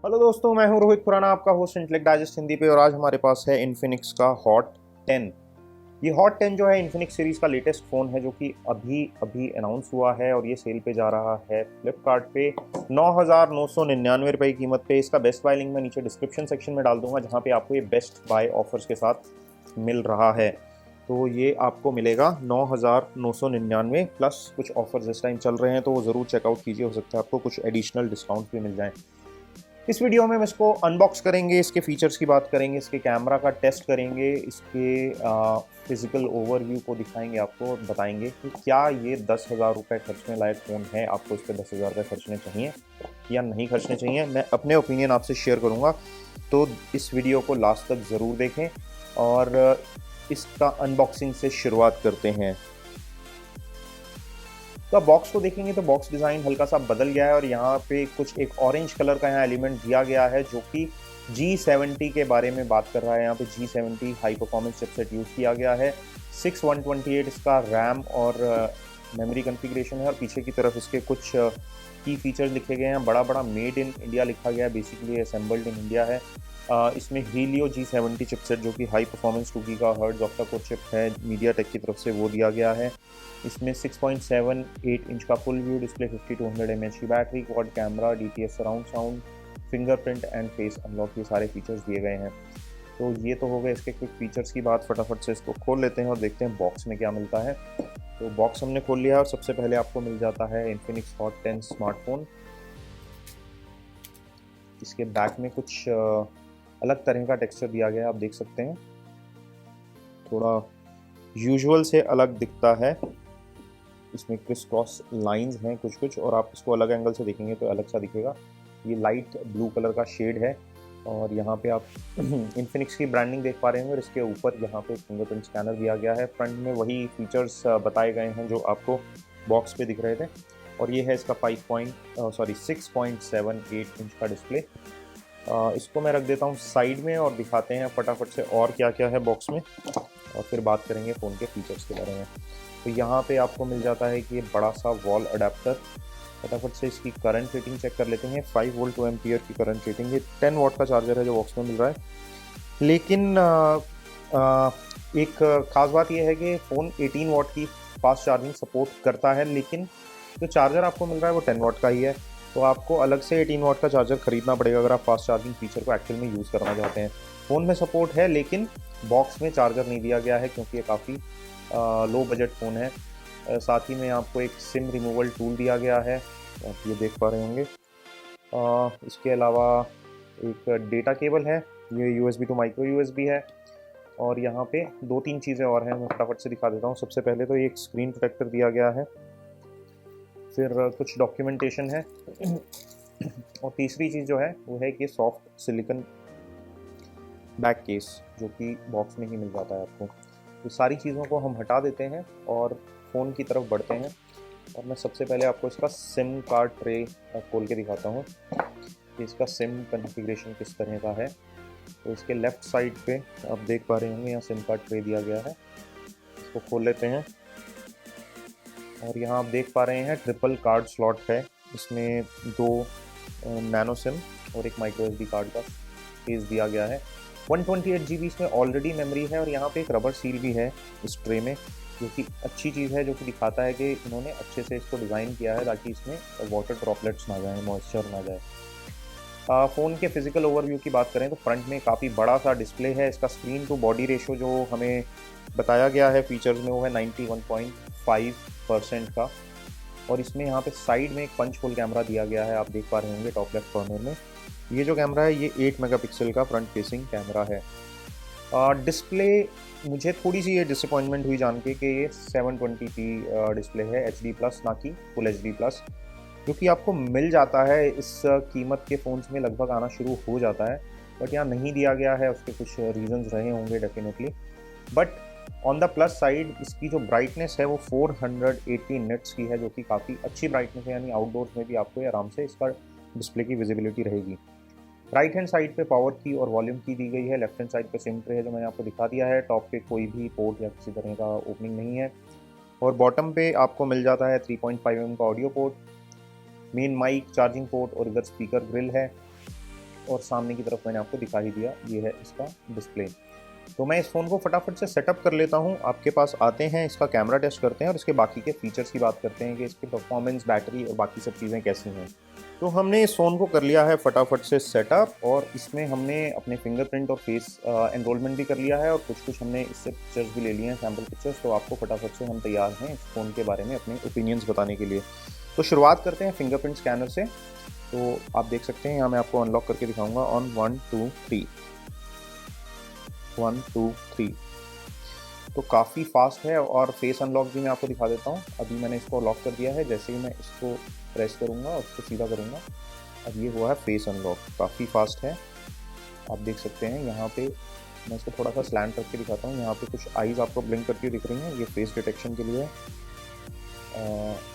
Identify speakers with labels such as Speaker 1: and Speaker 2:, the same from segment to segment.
Speaker 1: Hello दोस्तों, मैं हूं रोहित खुराना, आपका होस्ट इंटेलेक्ट डाइजेस्ट हिंदी पे। और आज हमारे पास है इन्फिनिक्स का हॉट 10। ये हॉट 10 जो है इन्फिनिक्स सीरीज का लेटेस्ट फ़ोन है, जो कि अभी अभी अनाउंस हुआ है और ये सेल पे जा रहा है फ्लिपकार्ट पे 9,999 रुपये की कीमत पे। इसका बेस्ट बाय लिंक मैं नीचे डिस्क्रिप्शन सेक्शन में डाल दूंगा, जहाँ पे आपको ये बेस्ट बाय ऑफर्स के साथ मिल रहा है। तो ये आपको मिलेगा 9,999 प्लस कुछ ऑफर्स इस टाइम चल रहे हैं, तो वो ज़रूर चेकआउट कीजिए। हो सकता है आपको कुछ एडिशनल डिस्काउंट भी मिल जाए। इस वीडियो में हम इसको अनबॉक्स करेंगे, इसके फीचर्स की बात करेंगे, इसके कैमरा का टेस्ट करेंगे, इसके फिजिकल ओवरव्यू को दिखाएंगे, आपको बताएंगे कि क्या ये 10,000 रुपये खर्चने लायक फ़ोन है, आपको इस पर 10,000 रुपये खर्चने चाहिए या नहीं खर्चने चाहिए। मैं अपने ओपिनियन आपसे शेयर करूँगा, तो इस वीडियो को लास्ट तक ज़रूर देखें। और इसका अनबॉक्सिंग से शुरुआत करते हैं। तो आप बॉक्स को देखेंगे तो बॉक्स डिज़ाइन हल्का सा बदल गया है और यहाँ पे कुछ एक ऑरेंज कलर का यहाँ एलिमेंट दिया गया है, जो कि G70 के बारे में बात कर रहा है। यहाँ पे G70 high performance chipset use किया गया है। 6128 इसका रैम और मेमोरी कॉन्फ़िगरेशन है। और पीछे की तरफ इसके कुछ की फीचर्स लिखे गए हैं। बड़ा बड़ा मेड इन इंडिया लिखा गया है, बेसिकली असेंबल्ड इन इंडिया है। इसमें हीलियो G70 चिपसेट, जो कि high performance 2 gigahertz octa core chip है, मीडिया टेक की तरफ से वो दिया गया है। इसमें 6.78 इंच का फुल व्यू डिस्प्ले, 5200 mAh की battery, quad camera, DTS surround sound, fingerprint and face unlock, ये सारे फीचर्स दिए गए हैं। तो ये तो हो गए इसके क्विक फीचर्स की बात। फटाफट से इसको खोल लेते हैं और देखते हैं बॉक्स में क्या मिलता है। तो बॉक्स हमने खोल लिया है और सबसे पहले आपको मिल जाता है इन्फिनिक्स हॉट 10 स्मार्टफोन। इसके बैक में कुछ अलग तरह का टेक्सचर दिया गया है, आप देख सकते हैं। थोड़ा यूजुअल से अलग दिखता है। इसमें क्रिस क्रॉस लाइंस हैं कुछ कुछ, और आप इसको अलग एंगल से देखेंगे तो अलग सा दिखेगा। ये लाइट ब्लू कलर का शेड है। और यहाँ पे आप इन्फिनिक्स की ब्रांडिंग देख पा रहे होंगे और इसके ऊपर यहाँ पे फिंगरप्रिंट स्कैनर दिया गया है। फ्रंट में वही फीचर्स बताए गए हैं जो आपको बॉक्स पे दिख रहे थे। और ये है इसका 6.78 इंच का डिस्प्ले। इसको मैं रख देता हूँ साइड में और दिखाते हैं फटाफट से और क्या क्या है बॉक्स में, और फिर बात करेंगे फ़ोन के फीचर्स के बारे में। तो यहाँ पे आपको मिल जाता है कि ये बड़ा सा वॉल अडेप्टर। फटाफट से इसकी करंट रेटिंग चेक कर लेते हैं। 5 वोल्ट 2 एम्पियर की करंट रेटिंग है। 10 वाट का चार्जर है जो बॉक्स में मिल रहा है। लेकिन एक ख़ास बात यह है कि फ़ोन 18 वाट की फास्ट चार्जिंग सपोर्ट करता है, लेकिन जो चार्जर आपको मिल रहा है वो 10 वाट का ही है। तो आपको अलग से 18 वाट का चार्जर खरीदना पड़ेगा अगर आप फास्ट चार्जिंग फीचर को एक्चुअल में यूज़ करना चाहते हैं। फ़ोन में सपोर्ट है, लेकिन बॉक्स में चार्जर नहीं दिया गया है, क्योंकि ये काफ़ी लो बजट फ़ोन है। साथ ही में आपको एक सिम रिमूवल टूल दिया गया है, आप ये देख पा रहे होंगे। इसके अलावा एक डेटा केबल है, ये USB टू माइक्रो USB है। और यहाँ पे दो तीन चीज़ें और हैं, मैं फटाफट से दिखा देता हूँ। सबसे पहले तो ये एक स्क्रीन प्रोटेक्टर दिया गया है, फिर कुछ डॉक्यूमेंटेशन है, और तीसरी चीज़ जो है वो है कि सॉफ्ट सिलिकन बैक केस, जो कि बॉक्स में ही मिल जाता है आपको। तो सारी चीज़ों को हम हटा देते हैं और फ़ोन की तरफ बढ़ते हैं। और मैं सबसे पहले आपको इसका सिम कार्ड ट्रे खोल के दिखाता हूँ कि इसका सिम कॉन्फ़िगरेशन किस तरह का है। तो इसके लेफ़्ट साइड पे आप देख पा रहे होंगे यहाँ सिम कार्ड ट्रे दिया गया है। इसको खोल लेते हैं और यहाँ आप देख पा रहे हैं ट्रिपल कार्ड स्लॉट है। इसमें दो नैनो सिम और एक माइक्रो SD कार्ड का स्पेस दिया गया है। 128 GB इसमें ऑलरेडी मेमोरी है, और यहाँ पे एक रबर सील भी है इस ट्रे में, जो कि अच्छी चीज़ है, जो कि दिखाता है कि इन्होंने अच्छे से इसको डिज़ाइन किया है ताकि इसमें वाटर ड्रॉपलेट्स ना जाए, मॉइस्चर ना जाए। फ़ोन के फिजिकल ओवरव्यू की बात करें तो फ्रंट में काफ़ी बड़ा सा डिस्प्ले है। इसका स्क्रीन टू बॉडी रेशो जो हमें बताया गया है फीचर्स में, वो है 91.5% का। और इसमें यहाँ पे साइड में एक पंच होल कैमरा दिया गया है, आप देख पा रहे होंगे टॉप लेफ्ट कॉर्नर में। ये जो कैमरा है ये 8 मेगापिक्सल का फ्रंट फेसिंग कैमरा है। डिस्प्ले, मुझे थोड़ी सी ये डिसअपॉइंटमेंट हुई जान के कि ये 720p डिस्प्ले है, HD+, ना कि फुल HD+, जो कि आपको मिल जाता है इस कीमत के फ़ोन्स में, लगभग आना शुरू हो जाता है। बट यहाँ नहीं दिया गया है, उसके कुछ रीज़न्स रहे होंगे definitely. But on the plus side इसकी जो ब्राइटनेस है वो 480 निट्स की है, जो कि काफ़ी अच्छी ब्राइटनेस है, यानी आउटडोर्स में भी आपको आराम से इसका डिस्प्ले की विजिबिलिटी रहेगी। राइट हैंड साइड पे पावर की और वॉल्यूम की दी गई है। लेफ्ट हैंड साइड पे सिम ट्रे है, जो मैंने आपको दिखा दिया है। टॉप पे कोई भी पोर्ट या किसी तरह का ओपनिंग नहीं है। और बॉटम पे आपको मिल जाता है 3.5 mm का audio port, main mic, charging port और इधर स्पीकर ग्रिल है। और सामने की तरफ मैंने आपको दिखा ही दिया, ये है इसका डिस्प्ले। तो मैं इस फ़ोन को फटाफट से सेटअप कर लेता हूँ, आपके पास आते हैं, इसका कैमरा टेस्ट करते हैं और इसके बाकी के फीचर्स की बात करते हैं कि इसकी परफॉर्मेंस, बैटरी और बाकी सब चीज़ें कैसी हैं। तो हमने इस फ़ोन को कर लिया है फटाफट से सेटअप, और इसमें हमने अपने फिंगरप्रिंट और फेस एनरोलमेंट भी कर लिया है, और कुछ हमने इससे पिक्चर्स भी ले लिए हैं, सैम्पल पिक्चर्स। तो आपको फटाफट से हम तैयार हैं इस फ़ोन के बारे में अपने ओपिनियंस बताने के लिए। तो शुरुआत करते हैं फिंगरप्रिंट स्कैनर से। तो आप देख सकते हैं यहाँ मैं आपको अनलॉक करके दिखाऊंगा ऑन 1 2 3 1 2 3। तो काफ़ी फास्ट है, और फेस अनलॉक भी मैं आपको दिखा देता हूँ। अभी मैंने इसको लॉक कर दिया है, जैसे ही मैं इसको प्रेस करूँगा और इसको सीधा करूँगा, अब ये हुआ है फेस अनलॉक। काफ़ी फास्ट है, आप देख सकते हैं। यहाँ पे मैं इसको थोड़ा सा स्लैंट रख के दिखाता हूँ। यहाँ पे कुछ आईज़ आपको ब्लिंक करती हुई दिख रही हैं, ये फेस डिटेक्शन के लिए है।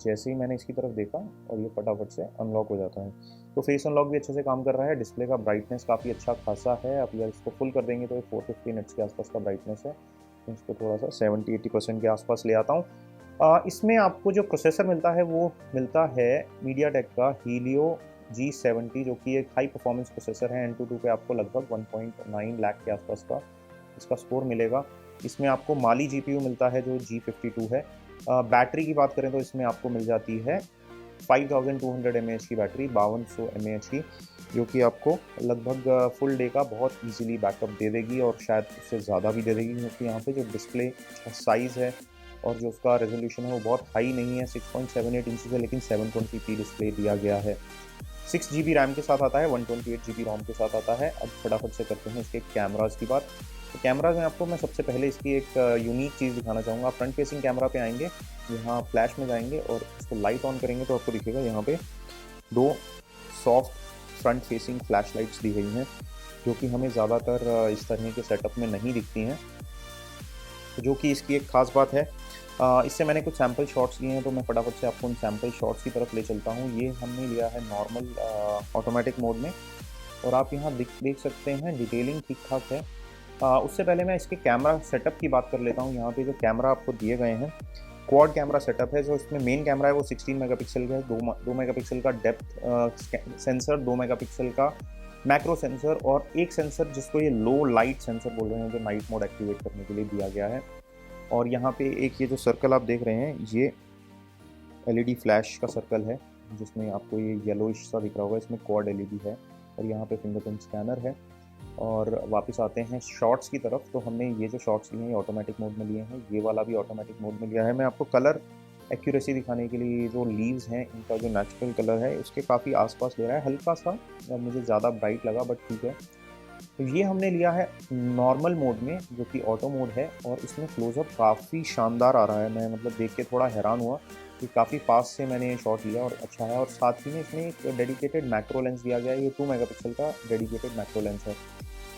Speaker 1: जैसे ही मैंने इसकी तरफ देखा और ये फटाफट से अनलॉक हो जाता है। तो फेस अनलॉक भी अच्छे से काम कर रहा है। डिस्प्ले का ब्राइटनेस काफ़ी अच्छा खासा है। अब अगर इसको फुल कर देंगे तो ये 450 निट्स के आसपास का ब्राइटनेस है। तो इसको थोड़ा सा 70-80% के आसपास ले आता हूँ। इसमें आपको जो प्रोसेसर मिलता है वो मिलता है मीडियाटेक का हीलियो G70, जो कि एक हाई परफॉर्मेंस प्रोसेसर है। Antutu पे आपको लगभग 1.9 लाख के आसपास का इसका स्कोर मिलेगा। इसमें आपको माली GPU मिलता है जो G52 है। बैटरी की बात करें तो इसमें आपको मिल जाती है 5200 mAh की बैटरी, 5200 mAh की, जो कि आपको लगभग फुल डे का बहुत इजीली बैकअप दे देगी, और शायद उससे ज़्यादा भी दे देगी, क्योंकि यहाँ पे जो डिस्प्ले साइज़ है और जो उसका रेजोल्यूशन है वो बहुत हाई नहीं है। 6.78 इंचज़ है, लेकिन 720p डिस्प्ले दिया गया है। 6 GB रैम के साथ आता है, 128 GB रोम के साथ आता है। अब फटाफट से करते हैं इसके कैमराज़ की बात। तो कैमराज़ में आपको मैं सबसे पहले इसकी एक यूनिक चीज़ दिखाना चाहूँगा। फ्रंट फेसिंग कैमरा पे आएंगे, यहाँ फ्लैश में जाएंगे और इसको लाइट ऑन करेंगे तो आपको दिखेगा यहाँ पे 2 soft front facing flash lights दी गई हैं, जो कि हमें ज़्यादातर इस तरह के सेटअप में नहीं दिखती हैं, जो कि इसकी एक ख़ास बात है। इससे मैंने कुछ सैम्पल शॉट्स लिए हैं, तो मैं फटाफट से आपको उन सैम्पल शॉट्स की तरफ ले चलता हूँ। ये हमने लिया है नॉर्मल ऑटोमेटिक मोड में, और आप यहाँ देख सकते हैं डिटेलिंग ठीक ठाक है। उससे पहले मैं इसके कैमरा सेटअप की बात कर लेता हूँ। यहाँ पे जो कैमरा आपको दिए गए हैं, क्वाड कैमरा सेटअप है। जो इसमें मेन कैमरा है वो 16 मेगापिक्सल का है, 2 मेगापिक्सल का डेप्थ सेंसर, 2 मेगापिक्सल का मैक्रो सेंसर, और एक सेंसर जिसको ये लो लाइट सेंसर बोल रहे हैं, जो नाइट मोड एक्टिवेट करने के लिए दिया गया है। और यहाँ पे एक ये जो सर्कल आप देख रहे हैं, ये LED फ्लैश का सर्कल है, जिसमें आपको ये येलोइश सा दिख रहा होगा, इसमें क्वाड LED है। और यहाँ पे फिंगरप्रिंट स्कैनर है। और वापस आते हैं शॉट्स की तरफ। तो हमने ये जो शॉट्स लिए हैं ये ऑटोमेटिक मोड में लिए हैं, ये वाला भी ऑटोमेटिक मोड में लिया है। मैं आपको कलर एक्यूरेसी दिखाने के लिए, जो लीव्स हैं इनका जो नेचुरल कलर है उसके काफ़ी आसपास ले रहा है, हल्का सा मुझे ज़्यादा ब्राइट लगा, बट ठीक है। तो ये हमने लिया है नॉर्मल मोड में, जो कि ऑटो मोड है, और इसमें क्लोजअप काफ़ी शानदार आ रहा है। मैं मतलब देख के थोड़ा हैरान हुआ कि काफ़ी पास से मैंने शॉट लिया और अच्छा है। और साथ ही में इसमें एक डेडिकेटेड मैक्रो लेंस दिया गया है, ये 2 मेगापिक्सल का डेडिकेटेड मैक्रो लेंस है।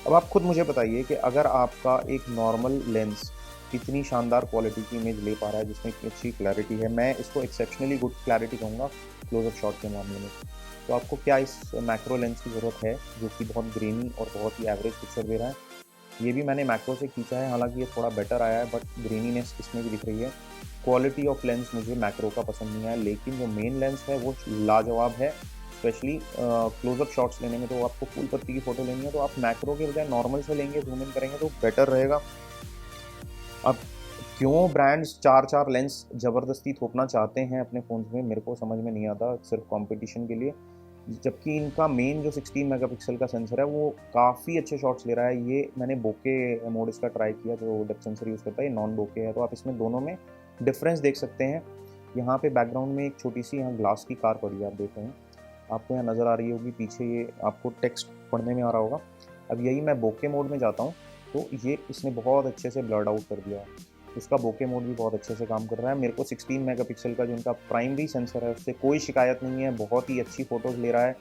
Speaker 1: अब आप खुद मुझे बताइए कि अगर आपका एक नॉर्मल लेंस इतनी शानदार क्वालिटी की इमेज ले पा रहा है, जिसमें इतनी अच्छी क्लैरिटी है, मैं इसको एक्सेप्शनली गुड क्लैरिटी कहूँगा क्लोजअप शॉट के मामले में, तो आपको क्या इस मैक्रो लेंस की ज़रूरत है, जो कि बहुत ग्रेनी और बहुत ही एवरेज पिक्चर दे रहा है। ये भी मैंने मैक्रो से खींचा है, हालांकि ये थोड़ा बेटर आया है, बट ग्रेनीनेस इसमें भी दिख रही है। क्वालिटी ऑफ लेंस मुझे मैक्रो का पसंद नहीं आया, लेकिन जो मेन लेंस है वो लाजवाब है। स्पेशली क्लोजअप शॉट्स लेने में, तो आपको फुल पत्ती की फ़ोटो लेनी है तो आप मैक्रो के बजाय नॉर्मल से लेंगे, जूम इन करेंगे तो बेटर रहेगा। अब क्यों ब्रांड्स 4-4 लेंस ज़बरदस्ती थोपना चाहते हैं अपने फ़ोन्स में, मेरे को समझ में नहीं आता, सिर्फ कंपटीशन के लिए। जबकि इनका मेन जो 16 मेगापिक्सल का सेंसर है वो काफ़ी अच्छे शॉट्स ले रहा है। ये मैंने बोके मोड इसका ट्राई किया, जो डेप्थ सेंसर यूज़ करता है, ये नॉन बोके है, तो आप इसमें दोनों में डिफरेंस देख सकते हैं। यहाँ पे बैकग्राउंड में एक छोटी सी यहाँ ग्लास की कार पड़ी है, आप देख रहे हैं, आपको यहाँ नज़र आ रही होगी पीछे, ये आपको टेक्स्ट पढ़ने में आ रहा होगा। अब यही मैं बोके मोड में जाता हूँ तो ये इसने बहुत अच्छे से ब्लर्ड आउट कर दिया है। इसका बोके मोड भी बहुत अच्छे से काम कर रहा है। मेरे को 16 मेगापिक्सल का जो इनका प्राइमरी सेंसर है उससे कोई शिकायत नहीं है, बहुत ही अच्छी फ़ोटोज़ ले रहा है।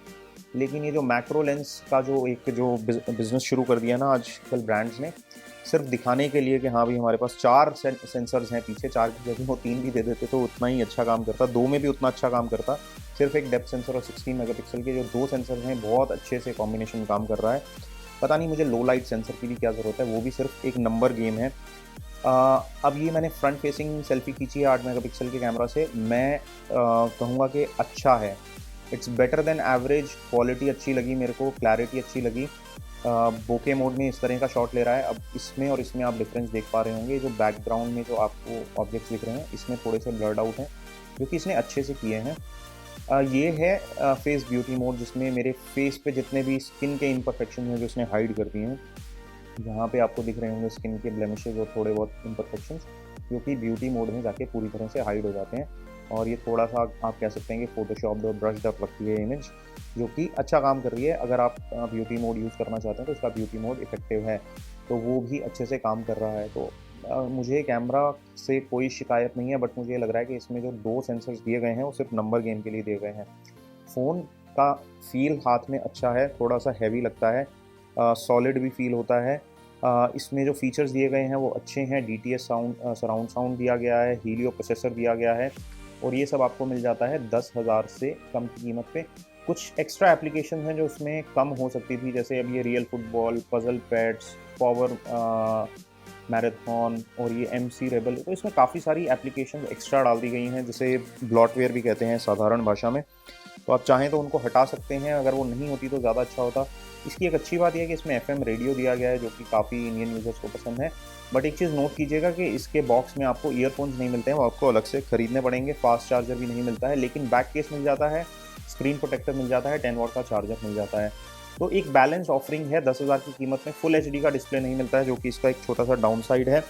Speaker 1: लेकिन ये जो मैक्रो लेंस का जो बिज़नेस शुरू कर दिया ना आजकल ब्रांड्स ने, सिर्फ दिखाने के लिए कि हाँ भाई हमारे पास 4 सेंसर्स हैं पीछे, 4 की जगह वो 3 भी दे देते तो उतना ही अच्छा काम करता, 2 में भी उतना अच्छा काम करता। सिर्फ एक डेप्थ सेंसर और 16 मेगापिक्सल के जो 2 सेंसर हैं, बहुत अच्छे से कॉम्बिनेशन काम कर रहा है। पता नहीं मुझे लो लाइट सेंसर की भी क्या ज़रूरत है, वो भी सिर्फ एक नंबर गेम है। अब ये मैंने फ्रंट फेसिंग सेल्फी खींची है 8 मेगापिक्सल के कैमरा से, मैं कहूँगा कि अच्छा है। It's better than average, quality अच्छी लगी मेरे को, क्लैरिटी अच्छी लगी। बोके मोड में इस तरह का शॉट ले रहा है। अब इसमें और इसमें आप डिफरेंस देख पा रहे होंगे, जो बैकग्राउंड में जो आपको ऑब्जेक्ट्स दिख रहे हैं इसमें थोड़े से ब्लर्ड आउट हैं, जो कि इसने अच्छे से किए हैं। ये है फेस ब्यूटी मोड, जिसमें मेरे फेस पे जितने भी स्किन के इम्परफेक्शन हैं जो इसने हाइड कर दिए हैं। यहाँ पे आपको दिख रहे होंगे स्किन के ब्लेमिशेज और थोड़े बहुत इम्परफेक्शंस, जो कि ब्यूटी मोड में जाके पूरी तरह से हाइड हो जाते हैं। और ये थोड़ा सा आप कह सकते हैं कि फोटोशॉप और ब्रश्ड अप लगती है इमेज, जो कि अच्छा काम कर रही है। अगर आप ब्यूटी मोड यूज़ करना चाहते हैं तो इसका ब्यूटी मोड इफेक्टिव है, तो वो भी अच्छे से काम कर रहा है। तो मुझे कैमरा से कोई शिकायत नहीं है, बट मुझे लग रहा है कि इसमें जो 2 सेंसर्स दिए गए हैं वो सिर्फ नंबर गेम के लिए दिए गए हैं। फ़ोन का फील हाथ में अच्छा है, थोड़ा सा हैवी लगता है, सॉलिड भी फील होता है। इसमें जो फीचर्स दिए गए हैं वो अच्छे हैं। DTS साउंड, सराउंड साउंड दिया गया है, हीलियो प्रोसेसर दिया गया है, और ये सब आपको मिल जाता है 10,000 से कम की कीमत पे। कुछ एक्स्ट्रा एप्लीकेशन हैं जो उसमें कम हो सकती थी, जैसे अब ये real football, puzzle pads, power marathon और ये MC रेबल, तो इसमें काफ़ी सारी एप्लीकेशन एक्स्ट्रा डाल दी गई हैं, जिसे ब्लॉटवेयर भी कहते हैं साधारण भाषा में। तो आप चाहें तो उनको हटा सकते हैं, अगर वो नहीं होती तो ज़्यादा अच्छा होता। इसकी एक अच्छी बात यह है कि इसमें FM रेडियो दिया गया है, जो कि काफ़ी इंडियन यूज़र्स को पसंद है। बट एक चीज़ नोट कीजिएगा कि इसके बॉक्स में आपको ईयरफोन्स नहीं मिलते हैं, वो आपको अलग से खरीदने पड़ेंगे। फास्ट चार्जर भी नहीं मिलता है, लेकिन बैक केस मिल जाता है, स्क्रीन प्रोटेक्टर मिल जाता है, 10 वॉट का चार्जर मिल जाता है। तो एक बैलेंस ऑफरिंग है 10,000 की कीमत में। फुल HD का डिस्प्ले नहीं मिलता है, जो कि इसका एक छोटा सा डाउन साइड है।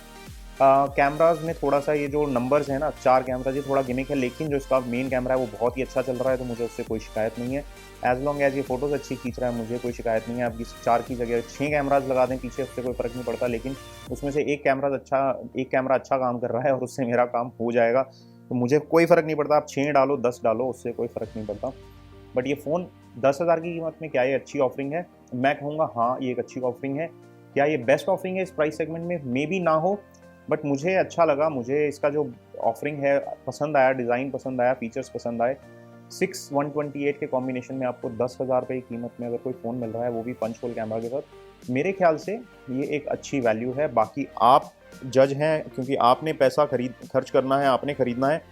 Speaker 1: कैमराज में थोड़ा सा ये जो नंबर्स हैं ना, 4 कैमराज, ये थोड़ा गिमिक है, लेकिन जो इसका मेन कैमरा है वो बहुत ही अच्छा चल रहा है, तो मुझे उससे कोई शिकायत नहीं है। एज लॉन्ग एज ये फोटोज़ अच्छी खींच रहा है, मुझे कोई शिकायत नहीं है। आप इस 4 की जगह 6 कैमराज लगा दें पीछे, उससे कोई फ़र्क नहीं पड़ता, लेकिन उसमें से एक कैमरा अच्छा काम कर रहा है और उससे मेरा काम हो जाएगा, तो मुझे कोई फ़र्क नहीं पड़ता। आप 6 डालो, 10 डालो, उससे कोई फ़र्क नहीं पड़ता। बट ये फ़ोन 10,000 की कीमत में क्या ये अच्छी ऑफरिंग है? मैं कहूँगा हाँ, ये एक अच्छी ऑफरिंग है। क्या ये बेस्ट ऑफरिंग है इस प्राइस सेगमेंट में? मे बी ना हो, बट मुझे अच्छा लगा। मुझे इसका जो ऑफरिंग है पसंद आया, डिज़ाइन पसंद आया, फीचर्स पसंद आए। 6/128 के कॉम्बिनेशन में आपको 10,000 रुपये की कीमत में अगर कोई फ़ोन मिल रहा है, वो भी पंच होल कैमरा के साथ, मेरे ख्याल से ये एक अच्छी वैल्यू है। बाकी आप जज हैं, क्योंकि आपने पैसा खर्च करना है, आपने ख़रीदना है।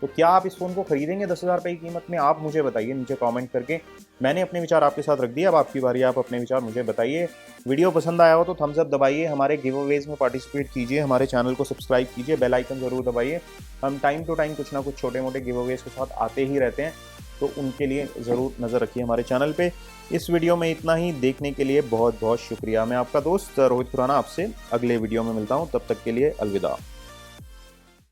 Speaker 1: तो क्या आप इस फ़ोन को खरीदेंगे 10,000 रुपये की कीमत में? आप मुझे बताइए नीचे कमेंट करके। मैंने अपने विचार आपके साथ रख दिए, अब आपकी बारी, आप अपने विचार मुझे बताइए। वीडियो पसंद आया हो तो थम्स अप दबाइए, हमारे गिव अवेज में पार्टिसिपेट कीजिए, हमारे चैनल को सब्सक्राइब कीजिए, बेल आइकन ज़रूर दबाइए। हम टाइम टू टाइम कुछ ना कुछ छोटे मोटे गिव अवेज के साथ आते ही रहते हैं, तो उनके लिए ज़रूर नज़र रखिए हमारे चैनल पे। इस वीडियो में इतना ही, देखने के लिए बहुत बहुत शुक्रिया। मैं आपका दोस्त रोहित खुराना आपसे अगले वीडियो में मिलता हूँ, तब तक के लिए अलविदा।